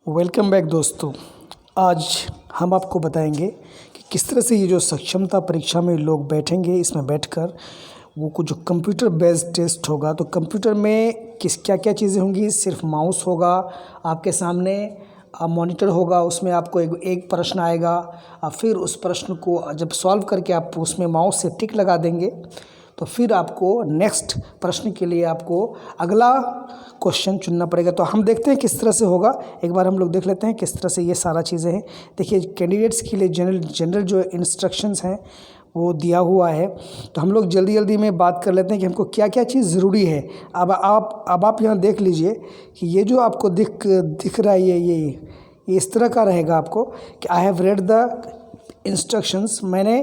Welcome back दोस्तों। आज हम आपको बताएंगे कि किस तरह से ये जो सक्षमता परीक्षा में लोग बैठेंगे, इसमें बैठकर वो जो कंप्यूटर बेस्ड टेस्ट होगा, तो कंप्यूटर में क्या क्या चीज़ें होंगी। सिर्फ माउस होगा आपके सामने, मॉनिटर होगा, उसमें आपको एक प्रश्न आएगा। फिर उस प्रश्न को जब सॉल्व करके आप उसमें माउस से टिक लगा देंगे तो फिर आपको नेक्स्ट प्रश्न के लिए आपको अगला क्वेश्चन चुनना पड़ेगा। तो हम देखते हैं किस तरह से होगा। एक बार हम लोग देख लेते हैं किस तरह से ये सारा चीज़ें हैं। देखिए, कैंडिडेट्स के लिए जनरल जो इंस्ट्रक्शंस हैं वो दिया हुआ है। तो हम लोग जल्दी जल्दी में बात कर लेते हैं कि हमको क्या क्या चीज़ ज़रूरी है। अब आप यहाँ देख लीजिए कि ये जो आपको दिख रहा है, ये इस तरह का रहेगा आपको कि I have read the instructions, मैंने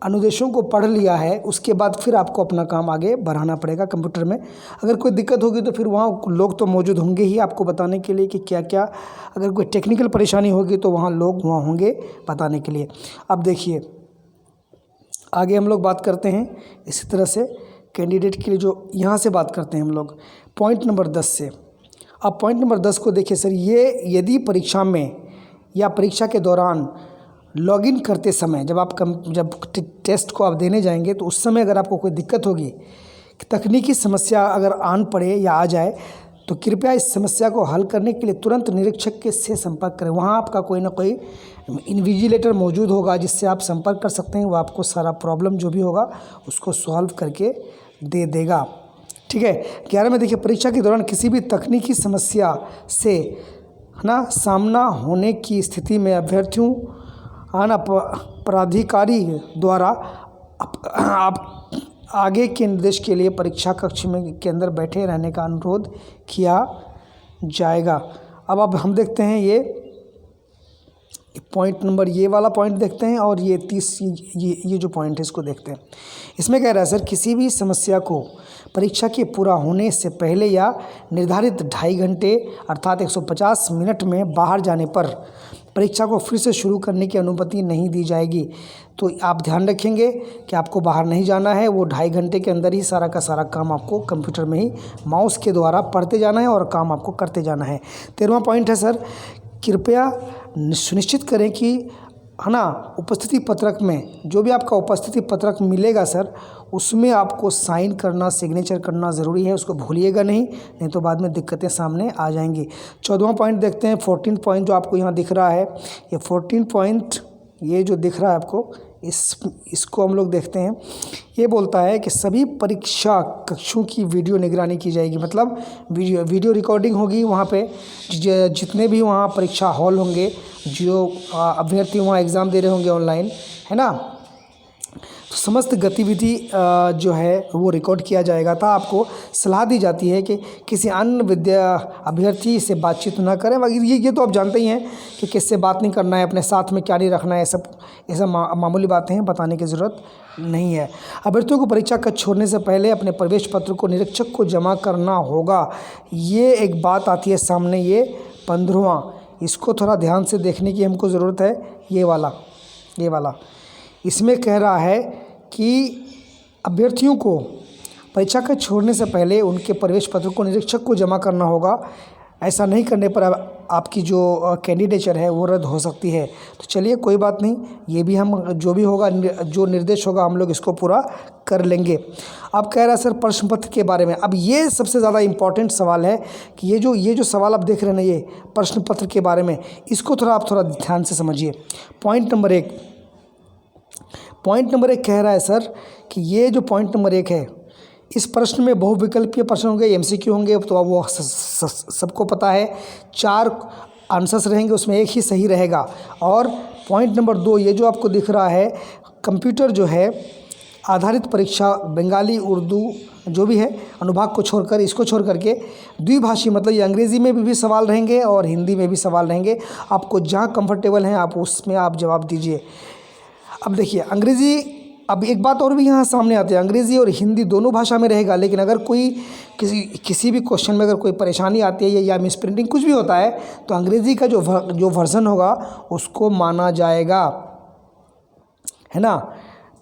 अनुदेशों को पढ़ लिया है। उसके बाद फिर आपको अपना काम आगे बढ़ाना पड़ेगा कंप्यूटर में। अगर कोई दिक्कत होगी तो फिर वहाँ लोग तो मौजूद होंगे ही आपको बताने के लिए कि क्या क्या, अगर कोई टेक्निकल परेशानी होगी तो वहाँ लोग वहाँ होंगे बताने के लिए। अब देखिए, आगे हम लोग बात करते हैं इसी तरह से कैंडिडेट के लिए। जो यहाँ से बात करते हैं हम लोग पॉइंट नंबर 10 से। अब पॉइंट नंबर 10 को देखिए सर, ये यदि परीक्षा में या परीक्षा के दौरान लॉगिन करते समय जब टेस्ट को आप देने जाएंगे तो उस समय अगर आपको कोई दिक्कत होगी, तकनीकी समस्या अगर आन पड़े या आ जाए, तो कृपया इस समस्या को हल करने के लिए तुरंत निरीक्षक के से संपर्क करें। वहाँ आपका कोई ना कोई इन्विजिलेटर मौजूद होगा जिससे आप संपर्क कर सकते हैं। वो आपको सारा प्रॉब्लम जो भी होगा उसको सॉल्व करके दे देगा। ठीक है। 11 में देखिए, परीक्षा के दौरान किसी भी तकनीकी समस्या से सामना होने की स्थिति में अभ्यर्थियों प्राधिकारी द्वारा आप आगे के निर्देश के लिए परीक्षा कक्ष में के अंदर बैठे रहने का अनुरोध किया जाएगा। अब हम देखते हैं ये पॉइंट नंबर, ये वाला पॉइंट देखते हैं और ये जो पॉइंट है इसको देखते हैं। इसमें कह रहा है सर, किसी भी समस्या को परीक्षा के पूरा होने से पहले या निर्धारित 2.5 घंटे अर्थात 150 मिनट में बाहर जाने पर परीक्षा को फिर से शुरू करने की अनुमति नहीं दी जाएगी। तो आप ध्यान रखेंगे कि आपको बाहर नहीं जाना है। वो 2.5 घंटे के अंदर ही सारा का सारा काम आपको कंप्यूटर में ही माउस के द्वारा पढ़ते जाना है और काम आपको करते जाना है। 13वां पॉइंट है सर, कृपया सुनिश्चित करें कि उपस्थिति पत्रक में जो भी आपका उपस्थिति पत्रक मिलेगा सर, उसमें आपको साइन करना, सिग्नेचर करना ज़रूरी है। उसको भूलिएगा नहीं तो बाद में दिक्कतें सामने आ जाएंगी। 14वां पॉइंट देखते हैं। 14 पॉइंट जो आपको यहाँ दिख रहा है, ये 14 पॉइंट ये जो दिख रहा है आपको, इसको हम लोग देखते हैं। ये बोलता है कि सभी परीक्षा कक्षों की वीडियो निगरानी की जाएगी। मतलब वीडियो रिकॉर्डिंग होगी वहाँ पे। जितने भी वहाँ परीक्षा हॉल होंगे, जो अभ्यर्थी वहाँ एग्ज़ाम दे रहे होंगे ऑनलाइन, है ना, तो समस्त गतिविधि जो है वो रिकॉर्ड किया जाएगा। था आपको सलाह दी जाती है कि किसी अन्य अभ्यर्थी से बातचीत ना करें। ये तो आप जानते ही हैं कि किससे बात नहीं करना है, अपने साथ में क्या नहीं रखना है। ये सब मामूली बातें हैं, बताने की ज़रूरत नहीं है। अभ्यर्थियों को परीक्षा कक्ष छोड़ने से पहले अपने प्रवेश पत्र को निरीक्षक को जमा करना होगा। ये एक बात आती है सामने, ये 15वां, इसको थोड़ा ध्यान से देखने की हमको ज़रूरत है। ये वाला इसमें कह रहा है कि अभ्यर्थियों को परीक्षा का छोड़ने से पहले उनके प्रवेश पत्र को निरीक्षक को जमा करना होगा। ऐसा नहीं करने पर आपकी जो कैंडिडेचर है वो रद्द हो सकती है। तो चलिए, कोई बात नहीं, ये भी हम जो भी होगा, जो निर्देश होगा, हम लोग इसको पूरा कर लेंगे। अब कह रहा है सर प्रश्न पत्र के बारे में। अब ये सबसे ज़्यादा इम्पॉर्टेंट सवाल है कि ये जो सवाल आप देख रहे हैं ना, ये प्रश्न पत्र के बारे में, इसको आप थोड़ा ध्यान से समझिए। पॉइंट नंबर 1 कह रहा है सर कि ये जो पॉइंट नंबर 1 है, इस प्रश्न में बहुविकल्पीय प्रश्न होंगे, एमसीक्यू होंगे। तो वो सबको पता है, 4 आंसर्स रहेंगे, उसमें एक ही सही रहेगा। और पॉइंट नंबर 2, ये जो आपको दिख रहा है, कंप्यूटर जो है आधारित परीक्षा, बंगाली, उर्दू जो भी है अनुभाग को छोड़कर, इसको छोड़ करके द्विभाषी, मतलब ये अंग्रेज़ी में भी सवाल रहेंगे और हिंदी में भी सवाल रहेंगे। आपको जहाँ कंफर्टेबल हैं आप उसमें आप जवाब दीजिए। अब देखिए, अंग्रेज़ी, अब एक बात और भी यहाँ सामने आती है, अंग्रेज़ी और हिंदी दोनों भाषा में रहेगा। लेकिन अगर कोई किसी भी क्वेश्चन में अगर कोई परेशानी आती है या मिस प्रिंटिंग कुछ भी होता है, तो अंग्रेज़ी का जो वर्ज़न होगा उसको माना जाएगा, है ना।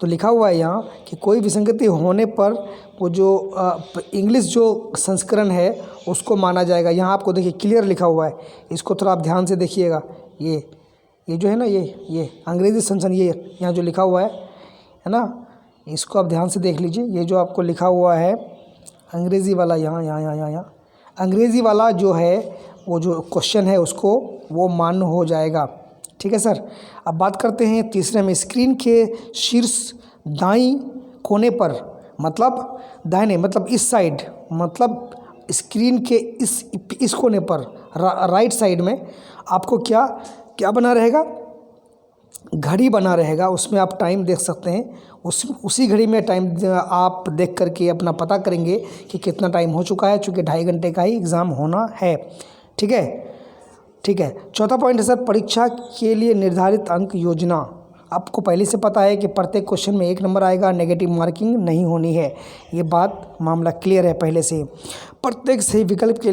तो लिखा हुआ है यहाँ कि कोई विसंगति होने पर वो जो इंग्लिश जो संस्करण है उसको माना जाएगा। यहाँ आपको देखिए क्लियर लिखा हुआ है, इसको थोड़ा आप ध्यान से देखिएगा। ये जो है ना, ये अंग्रेज़ी संस्करण, ये यहाँ जो लिखा हुआ है ना, इसको आप ध्यान से देख लीजिए। ये जो आपको लिखा हुआ है अंग्रेज़ी वाला, यहाँ अंग्रेज़ी वाला जो है वो जो क्वेश्चन है उसको वो मान्य हो जाएगा। ठीक है सर। अब बात करते हैं तीसरे में, स्क्रीन के शीर्ष दाईं कोने पर, मतलब दाहिने मतलब इस साइड, मतलब स्क्रीन के इस कोने पर राइट साइड में आपको क्या बना रहेगा, घड़ी बना रहेगा। उसमें आप टाइम देख सकते हैं। उसी घड़ी में टाइम आप देख करके अपना पता करेंगे कि कितना टाइम हो चुका है, चूँकि 2.5 घंटे का ही एग्ज़ाम होना है। ठीक है। चौथा पॉइंट है सर, परीक्षा के लिए निर्धारित अंक योजना। आपको पहले से पता है कि प्रत्येक क्वेश्चन में 1 नंबर आएगा, नेगेटिव मार्किंग नहीं होनी है। ये बात मामला क्लियर है पहले से। प्रत्येक सही विकल्प के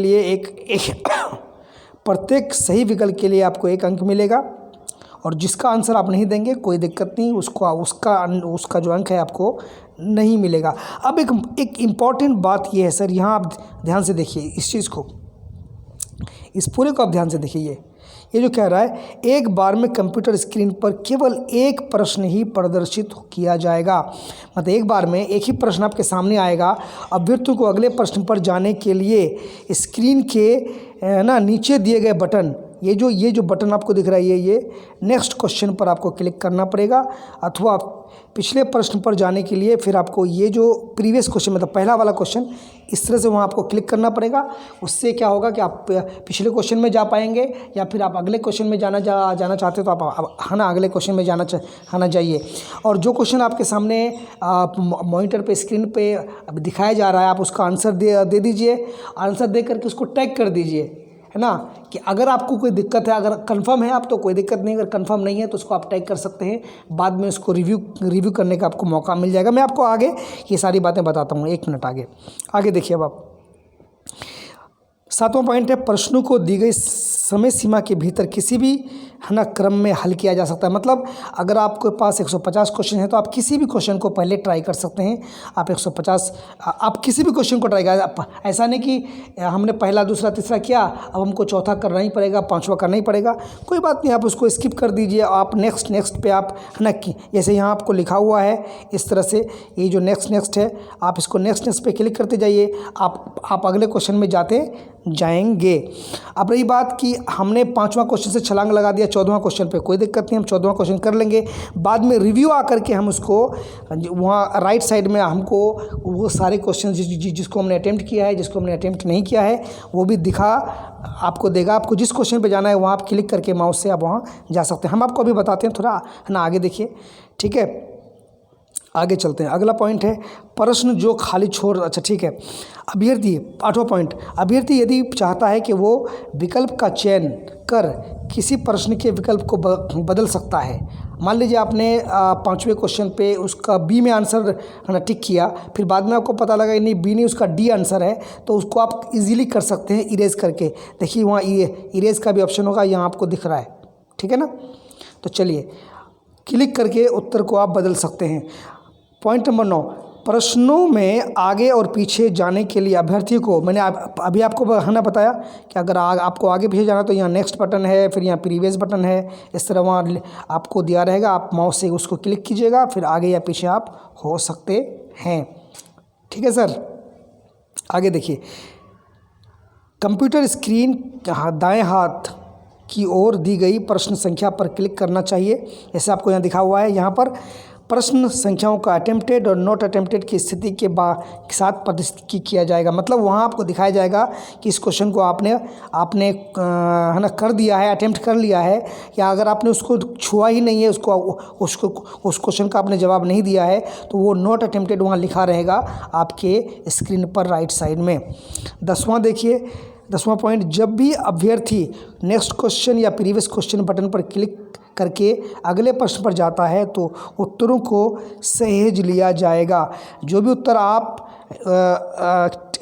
लिए आपको 1 अंक मिलेगा, और जिसका आंसर आप नहीं देंगे कोई दिक्कत नहीं, उसका जो अंक है आपको नहीं मिलेगा। अब एक इम्पॉर्टेंट बात ये है सर, यहाँ आप ध्यान से देखिए इस चीज़ को, इस पूरे को आप ध्यान से देखिए। ये जो कह रहा है, एक बार में कंप्यूटर स्क्रीन पर केवल 1 प्रश्न ही प्रदर्शित किया जाएगा। मतलब एक बार में एक ही प्रश्न आपके सामने आएगा। अभ्यर्थियों को अगले प्रश्न पर जाने के लिए स्क्रीन के नीचे दिए गए बटन, ये जो बटन आपको दिख रहा है, ये नेक्स्ट क्वेश्चन पर आपको क्लिक करना पड़ेगा, अथवा पिछले प्रश्न पर जाने के लिए फिर आपको ये जो प्रीवियस क्वेश्चन मतलब पहला वाला क्वेश्चन, इस तरह से वहाँ आपको क्लिक करना पड़ेगा। उससे क्या होगा कि आप पिछले क्वेश्चन में जा पाएंगे, या फिर आप अगले क्वेश्चन में जाना चाहते हो तो आप अगले क्वेश्चन में जाना चाहिए। और जो क्वेश्चन आपके सामने मॉनिटर पे स्क्रीन पे अब दिखाया जा रहा है, आप उसका आंसर दे दीजिए। आंसर दे करके उसको टैग कर दीजिए, है ना, कि अगर आपको कोई दिक्कत है, अगर कंफर्म है आप तो कोई दिक्कत नहीं, अगर कंफर्म नहीं है तो उसको आप टैग कर सकते हैं। बाद में उसको रिव्यू करने का आपको मौका मिल जाएगा। मैं आपको आगे ये सारी बातें बताता हूँ। 1 मिनट आगे देखिए। अब आप 7वां पॉइंट है, प्रश्नों को दी गई समय सीमा के भीतर किसी भी क्रम में हल किया जा सकता है। मतलब अगर आपके पास 150 क्वेश्चन है तो आप किसी भी क्वेश्चन को पहले ट्राई कर सकते हैं। आप किसी भी क्वेश्चन को ट्राई कर, ऐसा नहीं कि हमने पहला दूसरा तीसरा किया, अब हमको चौथा करना ही पड़ेगा, 5वां करना ही पड़ेगा। कोई बात नहीं, आप उसको स्किप कर दीजिए। आप नेक्स्ट पे आप जैसे यहाँ आपको लिखा हुआ है इस तरह से, ये जो नेक्स्ट है, आप इसको नेक्स्ट पे क्लिक करते जाइए। आप अगले क्वेश्चन में जाते जाएंगे। अब रही बात कि हमने 5वां क्वेश्चन से छलांग लगा दिया 14वां क्वेश्चन पे, कोई दिक्कत नहीं, हम 14वां क्वेश्चन कर लेंगे। बाद में रिव्यू आकर के हम उसको वहाँ राइट साइड में हमको वो सारे क्वेश्चन जिसको हमने अटेम्प्ट किया है, जिसको हमने अटेम्प्ट नहीं किया है, वो भी आपको देगा। आपको जिस क्वेश्चन पे जाना है वहाँ आप क्लिक करके माउस से आप वहाँ जा सकते हैं। हम आपको अभी बताते हैं, थोड़ा आगे देखिए। ठीक है, आगे चलते हैं। अगला पॉइंट है, प्रश्न जो खाली छोड़, अच्छा ठीक है। 8वां पॉइंट, अभ्यर्थी यदि चाहता है कि वो विकल्प का चयन कर किसी प्रश्न के विकल्प को बदल सकता है। मान लीजिए आपने 5वें क्वेश्चन पे उसका बी में आंसर टिक किया, फिर बाद में आपको पता लगा नहीं बी नहीं उसका डी आंसर है, तो उसको आप इजीली कर सकते हैं इरेज करके। देखिए वहाँ इरेज का भी ऑप्शन होगा, यहाँ आपको दिख रहा है। ठीक है ना, तो चलिए क्लिक करके उत्तर को आप बदल सकते हैं। पॉइंट नंबर 9, प्रश्नों में आगे और पीछे जाने के लिए अभ्यर्थी को, मैंने अभी आपको बताया कि अगर आपको आगे पीछे जाना तो यहाँ नेक्स्ट बटन है, फिर यहाँ प्रीवियस बटन है, इस तरह वहाँ आपको दिया रहेगा। आप माउस से उसको क्लिक कीजिएगा, फिर आगे या पीछे आप हो सकते हैं। ठीक है सर, आगे देखिए। कंप्यूटर स्क्रीन दाएँ हाथ की ओर दी गई प्रश्न संख्या पर क्लिक करना चाहिए। जैसे आपको यहाँ दिखा हुआ है, यहाँ पर प्रश्न संख्याओं का अटेम्प्टेड और नॉट अटेम्प्टेड की स्थिति के साथ प्रदर्शित किया जाएगा। मतलब वहाँ आपको दिखाया जाएगा कि इस क्वेश्चन को आपने कर दिया है, अटेम्प्ट कर लिया है, या अगर आपने उसको छुआ ही नहीं है, उस क्वेश्चन का आपने जवाब नहीं दिया है, तो वो नॉट अटेम्प्टेड वहाँ लिखा रहेगा आपके स्क्रीन पर राइट साइड में। 10वां देखिए, 10वां पॉइंट, जब भी अभ्यर्थी नेक्स्ट क्वेश्चन या प्रीवियस क्वेश्चन बटन पर क्लिक करके अगले प्रश्न पर जाता है तो उत्तरों को सहेज लिया जाएगा। जो भी उत्तर आप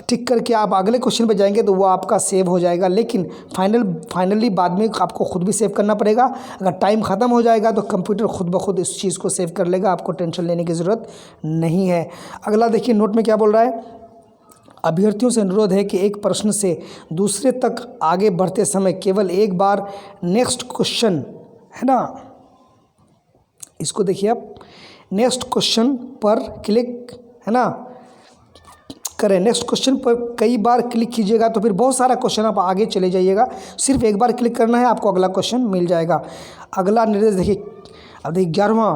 टिक करके आप अगले क्वेश्चन पे जाएंगे तो वो आपका सेव हो जाएगा, लेकिन फाइनली बाद में आपको खुद भी सेव करना पड़ेगा। अगर टाइम ख़त्म हो जाएगा तो कंप्यूटर खुद ब खुद इस चीज़ को सेव कर लेगा, आपको टेंशन लेने की ज़रूरत नहीं है। अगला देखिए नोट में क्या बोल रहा है, अभ्यर्थियों से अनुरोध है कि एक प्रश्न से दूसरे तक आगे बढ़ते समय केवल एक बार नेक्स्ट क्वेश्चन, है ना, इसको देखिए आप, नेक्स्ट क्वेश्चन पर क्लिक, है ना, करें। नेक्स्ट क्वेश्चन पर कई बार क्लिक कीजिएगा तो फिर बहुत सारा क्वेश्चन आप आगे चले जाइएगा। सिर्फ एक बार क्लिक करना है, आपको अगला क्वेश्चन मिल जाएगा। अगला निर्देश देखिए, अब देखिए 11वां,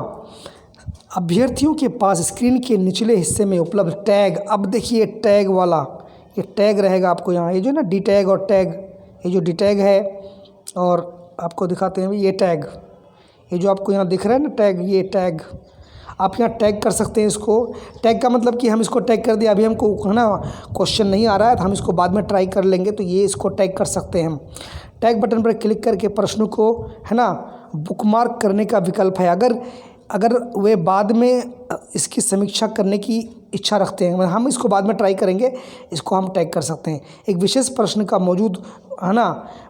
अभ्यर्थियों के पास स्क्रीन के निचले हिस्से में उपलब्ध टैग। अब देखिए टैग वाला, ये टैग रहेगा आपको यहाँ, ये जो ना डी टैग और टैग, ये जो डी टैग है और आपको दिखाते हैं ये टैग, ये जो आपको यहाँ दिख रहा है ना टैग, ये टैग आप यहाँ टैग कर सकते हैं। इसको टैग का मतलब कि हम इसको टैग कर दिया, अभी हमको है ना क्वेश्चन नहीं आ रहा है तो हम इसको बाद में ट्राई कर लेंगे, तो ये इसको टैग कर सकते हैं हम। टैग बटन पर क्लिक करके प्रश्न को, है ना, बुकमार्क करने का विकल्प है। अगर वे बाद में इसकी समीक्षा करने की इच्छा रखते हैं, हम इसको बाद में ट्राई करेंगे, इसको हम टैग कर सकते हैं। एक विशेष प्रश्न का मौजूद, है ना,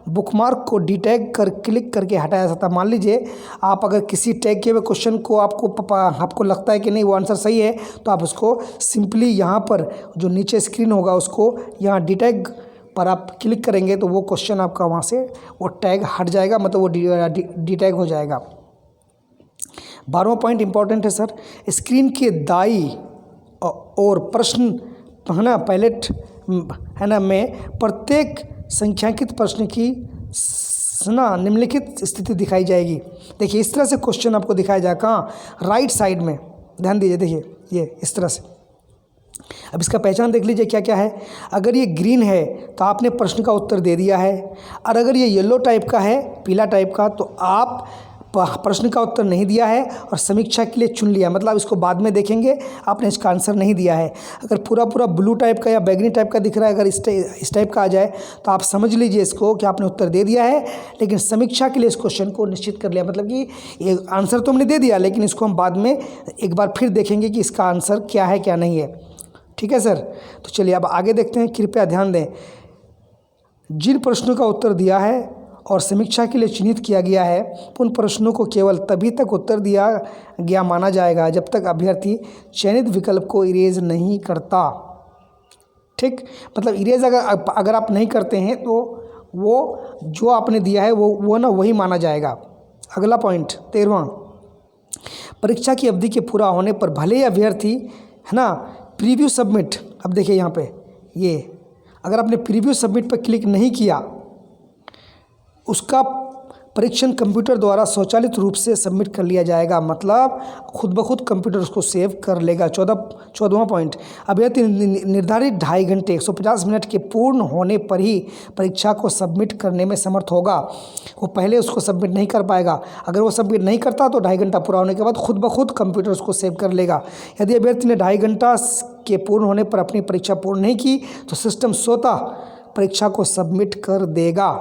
बुकमार्क को डीटैग कर क्लिक करके हटाया जा सकता है। मान लीजिए आप अगर किसी टैग किए हुए क्वेश्चन को आपको लगता है कि नहीं वो आंसर सही है, तो आप उसको सिंपली यहाँ पर जो नीचे स्क्रीन होगा उसको यहाँ डीटैग पर आप क्लिक करेंगे तो वो क्वेश्चन आपका वहाँ से वो टैग हट जाएगा, मतलब वो डीटैग हो जाएगा। 12वां पॉइंट इंपॉर्टेंट है सर, स्क्रीन के दाईं और प्रश्न, है ना, पैलेट, है ना, में प्रत्येक संख्यांकित प्रश्न की ना निम्नलिखित स्थिति दिखाई जाएगी। देखिए इस तरह से क्वेश्चन आपको दिखाया जाएगा, कहाँ, राइट साइड में, ध्यान दीजिए, देखिए ये इस तरह से। अब इसका पहचान देख लीजिए क्या क्या है। अगर ये ग्रीन है तो आपने प्रश्न का उत्तर दे दिया है, और अगर ये येलो टाइप का है, पीला टाइप का, तो आप प्रश्न का उत्तर नहीं दिया है और समीक्षा के लिए चुन लिया, मतलब इसको बाद में देखेंगे, आपने इसका आंसर नहीं दिया है। अगर पूरा ब्लू टाइप का या बैगनी टाइप का दिख रहा है, अगर इस टाइप का आ जाए तो आप समझ लीजिए इसको कि आपने उत्तर दे दिया है, लेकिन समीक्षा के लिए इस क्वेश्चन को निश्चित कर लिया, मतलब कि ये आंसर तो हमने दे दिया, लेकिन इसको हम बाद में एक बार फिर देखेंगे कि इसका आंसर क्या है क्या नहीं है। ठीक है सर, तो चलिए अब आगे देखते हैं। कृपया ध्यान दें, जिन प्रश्नों का उत्तर दिया है और समीक्षा के लिए चिन्हित किया गया है, उन प्रश्नों को केवल तभी तक उत्तर दिया गया माना जाएगा जब तक अभ्यर्थी चयनित विकल्प को इरेज नहीं करता। ठीक, मतलब इरेज अगर आप नहीं करते हैं तो वो जो आपने दिया है वो ना वही माना जाएगा। अगला पॉइंट 13वां, परीक्षा की अवधि के पूरा होने पर भले ही अभ्यर्थी, है ना, प्रीव्यू सबमिट, अब देखिए यहाँ पे ये, अगर आपने प्रीव्यू सबमिट पर क्लिक नहीं किया, उसका परीक्षण कंप्यूटर द्वारा स्वचालित रूप से सबमिट कर लिया जाएगा, मतलब खुद ब खुद कंप्यूटर उसको सेव कर लेगा। 14वां पॉइंट, अभ्यर्थी निर्धारित 2.5 घंटे 150 मिनट के पूर्ण होने पर ही परीक्षा को सबमिट करने में समर्थ होगा। वो पहले उसको सबमिट नहीं कर पाएगा। अगर वो सबमिट नहीं करता तो 2.5 घंटा पूरा होने के बाद खुद ब खुद कंप्यूटर उसको सेव कर लेगा। यदि अभ्यर्थी ने 2.5 घंटा के पूर्ण होने पर अपनी परीक्षा पूर्ण नहीं की तो सिस्टम स्वतः परीक्षा को सबमिट कर देगा।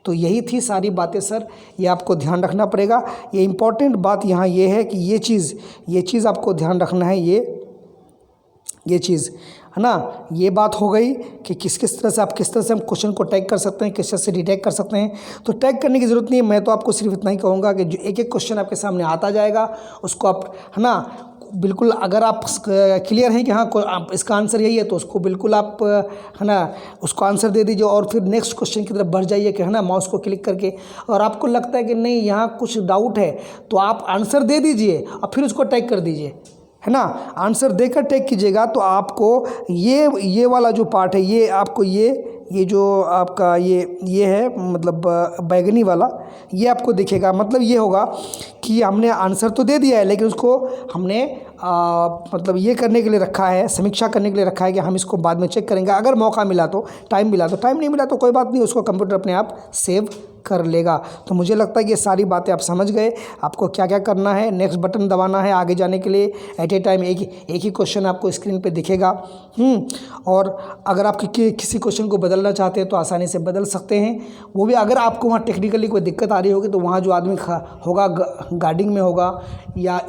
तो यही थी सारी बातें सर, ये आपको ध्यान रखना पड़ेगा। ये इम्पॉर्टेंट बात यहाँ ये है कि ये चीज़ आपको ध्यान रखना है, ये चीज़, है ना। ये बात हो गई कि किस तरह से हम क्वेश्चन को टैग कर सकते हैं, किस तरह से डिटेक्ट कर सकते हैं। तो टैग करने की ज़रूरत नहीं है, मैं तो आपको सिर्फ इतना ही कहूँगा कि जो एक क्वेश्चन आपके सामने आता जाएगा उसको आप, है ना, बिल्कुल, अगर आप क्लियर हैं कि हाँ इसका आंसर यही है तो उसको बिल्कुल आप, है ना, उसको आंसर दे दीजिए और फिर नेक्स्ट क्वेश्चन की तरफ बढ़ जाइए कि, है ना, माउस को क्लिक करके। और आपको लगता है कि नहीं यहाँ कुछ डाउट है तो आप आंसर दे दीजिए और फिर उसको टैग कर दीजिए, है ना। आंसर देकर टैग कीजिएगा तो आपको ये वाला जो पार्ट है, ये आपको ये जो आपका ये है, मतलब बैगनी वाला, ये आपको दिखेगा। मतलब ये होगा कि हमने आंसर तो दे दिया है लेकिन उसको हमने मतलब ये करने के लिए रखा है, समीक्षा करने के लिए रखा है कि हम इसको बाद में चेक करेंगे। अगर मौका मिला तो, टाइम मिला तो, टाइम नहीं मिला तो कोई बात नहीं, उसको कंप्यूटर अपने आप सेव कर लेगा। तो मुझे लगता है कि ये सारी बातें आप समझ गए। आपको क्या क्या करना है, नेक्स्ट बटन दबाना है आगे जाने के लिए। एट ए टाइम एक ही क्वेश्चन आपको स्क्रीन पे दिखेगा। और अगर आप किसी क्वेश्चन को बदलना चाहते हैं तो आसानी से बदल सकते हैं। वो भी अगर आपको वहाँ टेक्निकली कोई दिक्कत आ रही होगी तो वहाँ जो आदमी होगा गार्डिंग में होगा या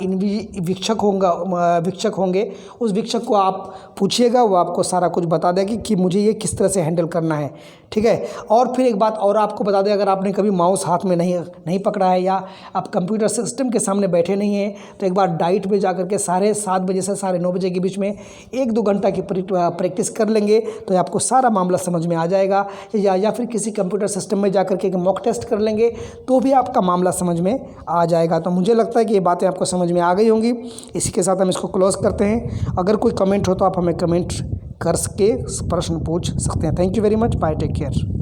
वीक्षक होंगे, उस वीक्षक को आप पूछिएगा, वो आपको सारा कुछ बता देगा कि मुझे ये किस तरह से हैंडल करना है। ठीक है। और फिर एक बात और आपको बता दें, अगर आपने कभी माउस हाथ में नहीं पकड़ा है या आप कंप्यूटर सिस्टम के सामने बैठे नहीं हैं तो एक बार डाइट पे जा करके 7:30 बजे से 9:30 बजे के बीच में 1-2 घंटा की प्रैक्टिस कर लेंगे तो आपको सारा मामला समझ में आ जाएगा। या फिर किसी कंप्यूटर सिस्टम में जा करके एक मॉक टेस्ट कर लेंगे तो भी आपका मामला समझ में आ जाएगा। तो मुझे लगता है कि ये बातें आपको समझ में आ गई होंगी। इसी के साथ हम इसको क्लोज करते हैं। अगर कोई कमेंट हो तो आप हमें कमेंट करके प्रश्न पूछ सकते हैं। Thank you very much. Bye, take care.